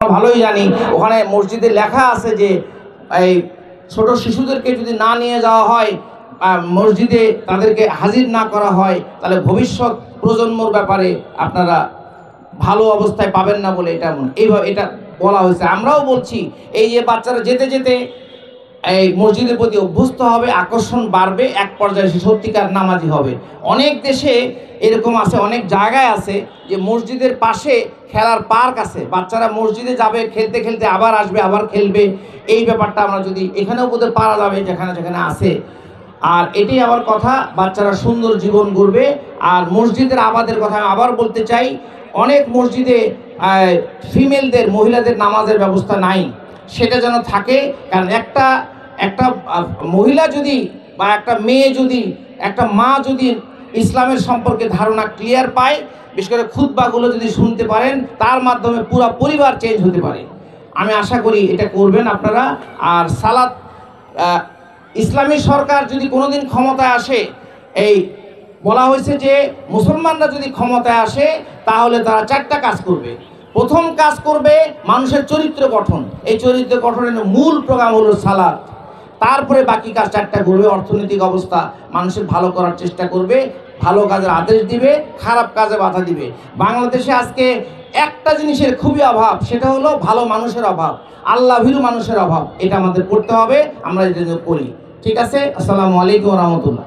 ভালোই জানি ওখানে মসজিদে লেখা আছে যে এই ছোট শিশুদেরকে যদি না নিয়ে যাওয়া হয়, মসজিদে তাদেরকে হাজির না করা হয়, তাহলে ভবিষ্যৎ প্রজন্মর ব্যাপারে আপনারা ভালো অবস্থায় পাবেন না বলে এইভাবে এটা বলা হয়েছে। আমরাও বলছি এই যে বাচ্চারা যেতে যেতে এই মসজিদের প্রতি অভ্যস্ত হবে, আকর্ষণ বাড়বে, এক পর্যায়ে সে সত্যিকার নামাজি হবে। অনেক দেশে এরকম আছে, অনেক জায়গায় আছে যে মসজিদের পাশে খেলার পার্ক আছে, বাচ্চারা মসজিদে যাবে, খেলতে খেলতে আবার আসবে, আবার খেলবে। এই ব্যাপারটা আমরা যদি এখানেও বোধহয় পারা যাবে যেখানে যেখানে আছে। আর এটাই আমার কথা, বাচ্চারা সুন্দর জীবন গড়বে। আর মসজিদের আবাদের কথা আমি আবার বলতে চাই, অনেক মসজিদে ফিমেলদের, মহিলাদের নামাজের ব্যবস্থা নাই, সেটা যেন থাকে। কারণ একটা মহিলা যদি বা একটা মেয়ে যদি, একটা মা যদি ইসলামের সম্পর্কে ধারণা ক্লিয়ার পায়, বিশেষ করে খুতবাগুলো যদি শুনতে পারেন, তার মাধ্যমে পুরো পরিবার চেঞ্জ হতে পারে। আমি আশা করি এটা করবেন আপনারা। আর সালাত, ইসলামী সরকার যদি কোনোদিন ক্ষমতায় আসে, এই বলা হয়েছে যে মুসলমানরা যদি ক্ষমতায় আসে তাহলে তারা 4টা কাজ করবে। প্রথম কাজ করবে মানুষের চরিত্র গঠন, এই চরিত্র গঠনের মূল প্রোগ্রাম হলো সালাত। তারপরে বাকি কাজ 4টা করবে। অর্থনৈতিক অবস্থা মানুষের ভালো করার চেষ্টা করবে, ভালো কাজের আদেশ দিবে, খারাপ কাজে বাধা দিবে। বাংলাদেশে আজকে একটা জিনিসের খুবই অভাব, সেটা হলো ভালো মানুষের অভাব, আল্লাহ ভীরু মানুষের অভাব। এটা আমাদের করতে হবে, আমরা এটা করি। ঠিক আছে, আসসালামু আলাইকুম রহমতুল্লাহ।